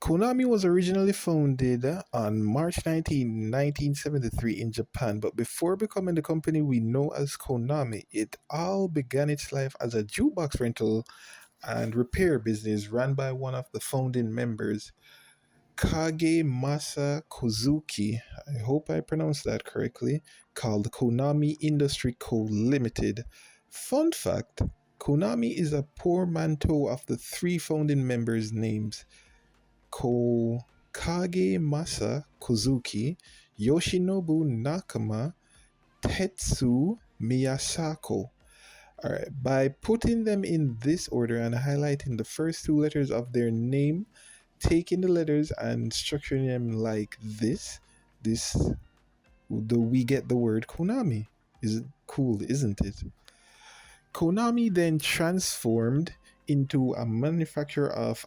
Konami was originally founded on March 19, 1973 in Japan, but before becoming the company we know as Konami, it all began its life as a jukebox rental and repair business run by one of the founding members, Kagemasa Kozuki. I hope I pronounced that correctly, called Konami Industry Co. Limited. Fun fact, Konami is a portmanteau of the three founding members' names. Kagemasa Kozuki, Yoshinobu Nakama, Tetsu Miyasako. All right, by putting them in this order and highlighting the first two letters of their name, taking the letters and structuring them like this, we get the word Konami. Is it cool, isn't it? Konami then transformed into a manufacturer of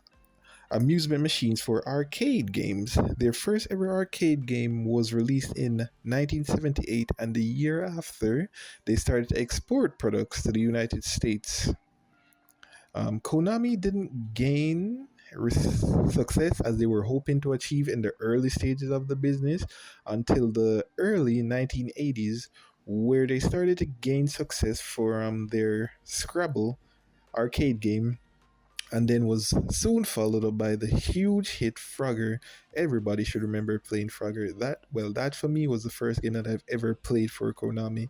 amusement machines for arcade games. Their first ever arcade game was released in 1978, and the year after, they started to export products to the United States. Konami didn't gain success as they were hoping to achieve in the early stages of the business until the early 1980s, where they started to gain success from their Scrabble arcade game, and then was soon followed up by the huge hit Frogger. Everybody should remember playing Frogger. That for me was the first game that I've ever played for Konami,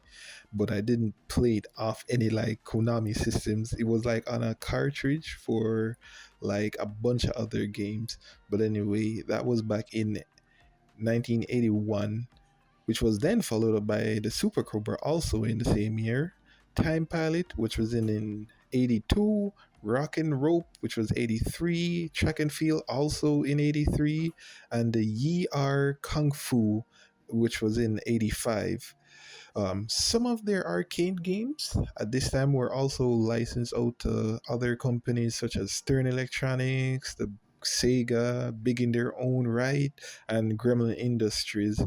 but I didn't play it off any like Konami systems. It was like on a cartridge for like a bunch of other games. But anyway, that was back in 1981, which was then followed up by the Super Cobra also in the same year. Time Pilot, which was in 82, Rock and Rope, which was 83, Track and Field, also in 83, and the Yi Are Kung Fu, which was in 85. Some of their arcade games at this time were also licensed out to other companies such as Stern Electronics, the Sega, big in their own right, and Gremlin Industries.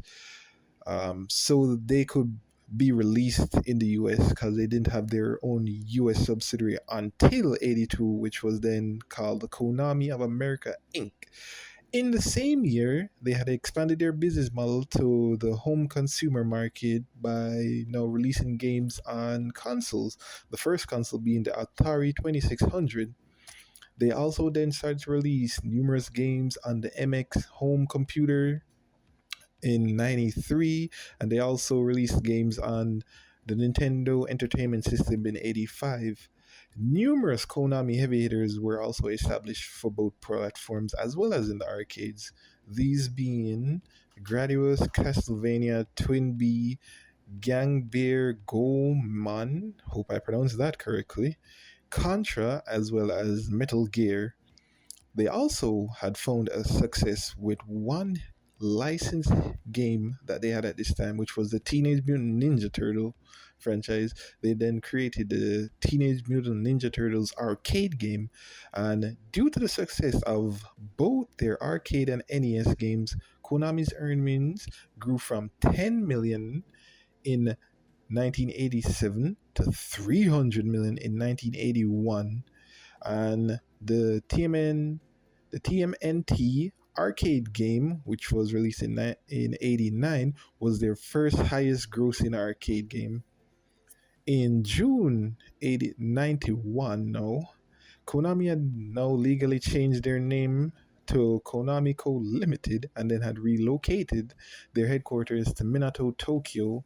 So they could be released in the US because they didn't have their own US subsidiary until 82, which was then called the Konami of America Inc. In the same year, they had expanded their business model to the home consumer market by now releasing games on consoles, the first console being the Atari 2600. They also then started to release numerous games on the MX home computer in 93, and they also released games on the Nintendo Entertainment System in 85. Numerous Konami heavy hitters were also established for both platforms as well as in the arcades, these being Gradius, Castlevania, Twin B, Gang Bear Goemon, hope I pronounced that correctly, Contra, as well as Metal Gear. They also had found a success with one licensed game that they had at this time, which was the Teenage Mutant Ninja Turtle franchise. They then created the Teenage Mutant Ninja Turtles arcade game, and due to the success of both their arcade and NES games, Konami's earnings grew from 10 million in 1987 to 300 million in 1981, and the TMNT arcade game, which was released in 89, was their first highest grossing arcade game. In June 91, now, Konami had now legally changed their name to Konami Co. Limited and then had relocated their headquarters to Minato, Tokyo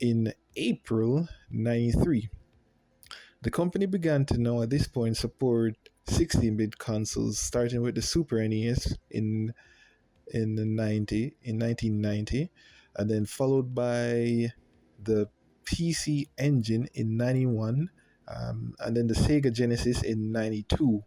in April 93. The company began to now at this point support 16-bit consoles, starting with the Super NES in 1990, and then followed by the PC Engine in 91, and then the Sega Genesis in 92.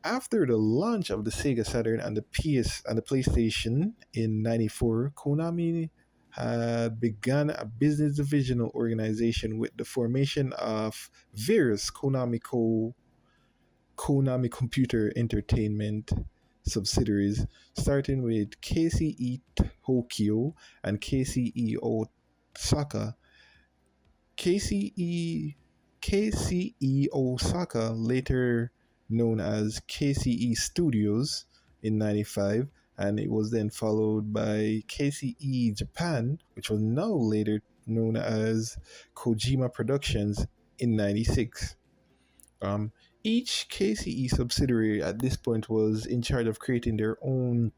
After the launch of the Sega Saturn and the PlayStation in 94, Konami had begun a business divisional organization with the formation of various Konami Computer Entertainment subsidiaries, starting with KCE Tokyo and KCE Osaka. KCE KCE Osaka, later known as KCE Studios in 95, and it was then followed by KCE Japan, which was now later known as Kojima Productions in 96. Um, each KCE subsidiary at this point was in charge of creating their own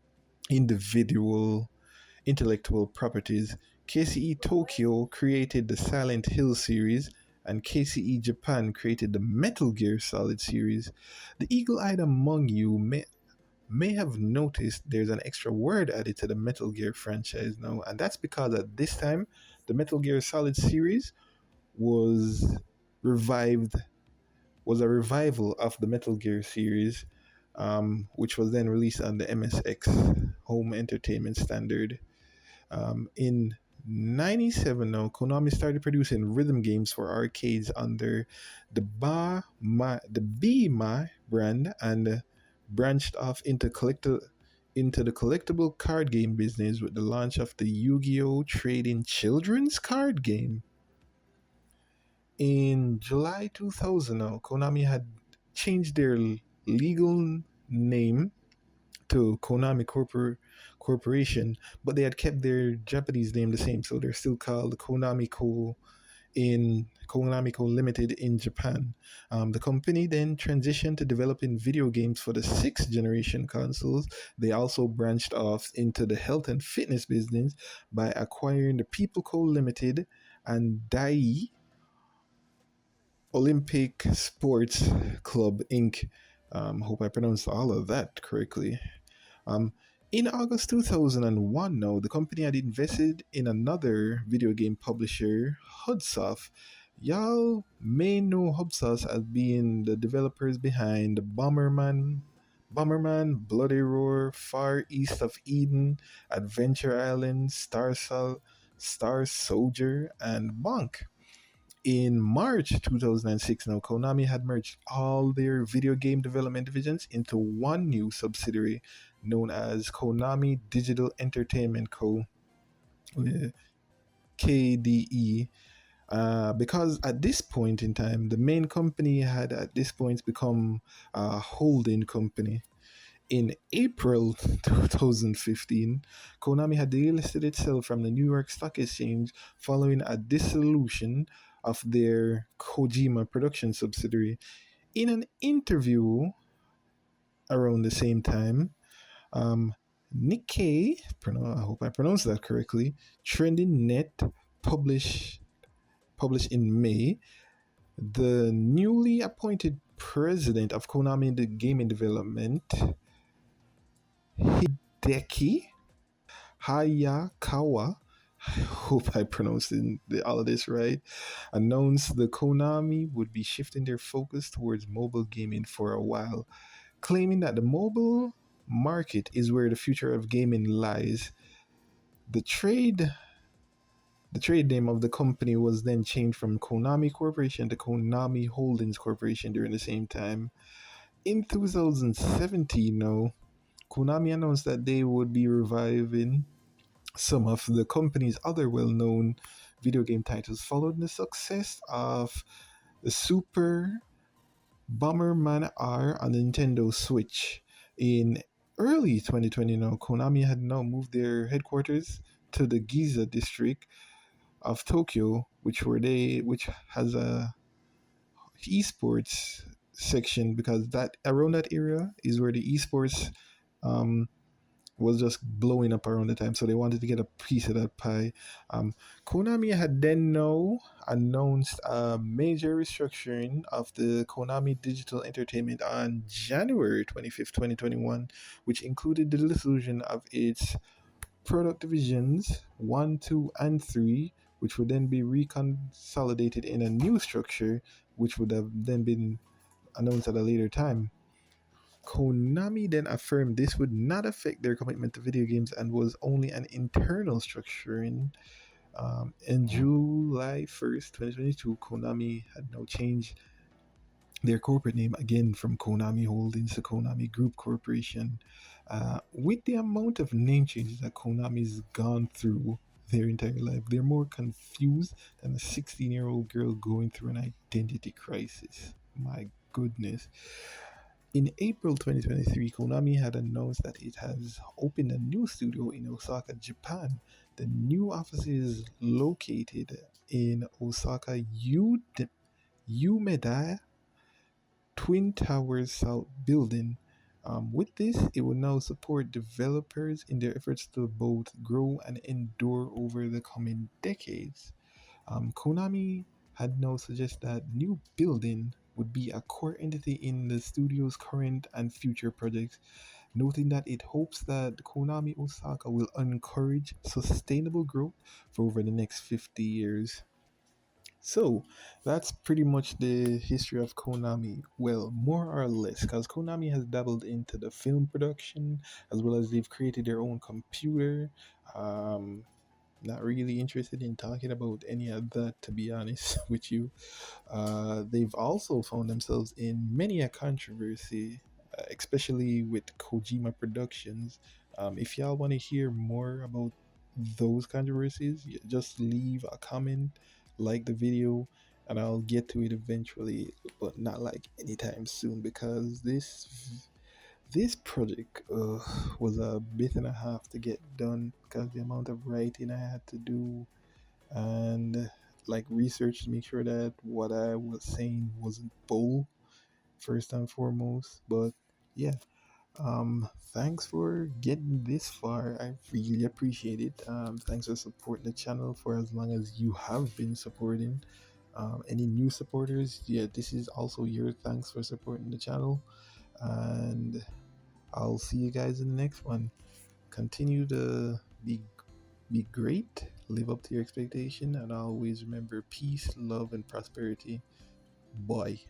individual intellectual properties. KCE Tokyo created the Silent Hill series, and KCE Japan created the Metal Gear Solid series. The eagle eyed among you may have noticed there's an extra word added to the Metal Gear franchise now, and that's because at this time, the Metal Gear Solid series was revived, was a revival of the Metal Gear series, which was then released on the MSX home entertainment standard. In 97 now, Konami started producing rhythm games for arcades under the BMA brand and branched off into the collectible card game business with the launch of the Yu-Gi-Oh! Trading Children's card game. In July 2000 now, Konami had changed their legal name to Corporation, but they had kept their Japanese name the same, so they're still called Konami Co Limited in Japan. The company then transitioned to developing video games for the sixth generation consoles. They also branched off into the health and fitness business by acquiring the People Co Limited and Dai Olympic Sports Club Inc. Hope I pronounced all of that correctly. Um, in August 2001, now, the company had invested in another video game publisher, Hudsoft. Y'all may know Hudsoft as being the developers behind Bomberman, Bloody Roar, Far East of Eden, Adventure Island, Star Soldier, and Bonk. In March 2006, now Konami had merged all their video game development divisions into one new subsidiary known as Konami Digital Entertainment Co. KDE. Because at this point in time, the main company had at this point become a holding company. In April 2015, Konami had delisted itself from the New York Stock Exchange following a dissolution of their Kojima production subsidiary. In an interview around the same time, um, Nikkei, I hope I pronounced that correctly, Trending Net published in May, the newly appointed president of Konami the Gaming Development, Hideki Hayakawa, I hope I pronounced all of this right, announced the Konami would be shifting their focus towards mobile gaming for a while, claiming that the mobile market is where the future of gaming lies. The trade name of the company was then changed from Konami Corporation to Konami Holdings Corporation during the same time. In 2017, now, Konami announced that they would be reviving some of the company's other well-known video game titles following the success of the Super Bomberman R on the Nintendo Switch. In early 2020 now, Konami had now moved their headquarters to the Giza district of Tokyo, which has a esports section, because that around that area is where the esports um, was just blowing up around the time, so they wanted to get a piece of that pie. Konami had then now announced a major restructuring of the Konami Digital Entertainment on January 25th, 2021, which included the dissolution of its product divisions 1, 2, and 3, which would then be reconsolidated in a new structure, which would have then been announced at a later time. Konami then affirmed this would not affect their commitment to video games and was only an internal structuring. In July 1st, 2022, Konami had now changed their corporate name again from Konami Holdings to Konami Group Corporation. With the amount of name changes that Konami's gone through their entire life, they're more confused than a 16-year-old girl going through an identity crisis. My goodness. In April 2023, Konami had announced that it has opened a new studio in Osaka, Japan. The new office is located in Osaka Umeda Twin Towers South building. With this, it will now support developers in their efforts to both grow and endure over the coming decades. Konami had now suggested that new building would be a core entity in the studio's current and future projects, noting that it hopes that Konami Osaka will encourage sustainable growth for over the next 50 years. So that's pretty much the history of Konami. Well, more or less, because Konami has dabbled into the film production as well as they've created their own computer. Um, Not really interested in talking about any of that, to be honest with you. They've also found themselves in many a controversy, especially with Kojima Productions. If y'all want to hear more about those controversies, just leave a comment, like the video, and I'll get to it eventually, but not like anytime soon because this project was a bit and a half to get done because the amount of writing I had to do and like research to make sure that what I was saying wasn't bull first and foremost. But yeah, thanks for getting this far. I really appreciate it. Thanks for supporting the channel for as long as you have been supporting. Any new supporters, yeah, this is also your thanks for supporting the channel. And I'll see you guys in the next one. Continue to be great, live up to your expectation, and always remember peace, love, and prosperity. Bye.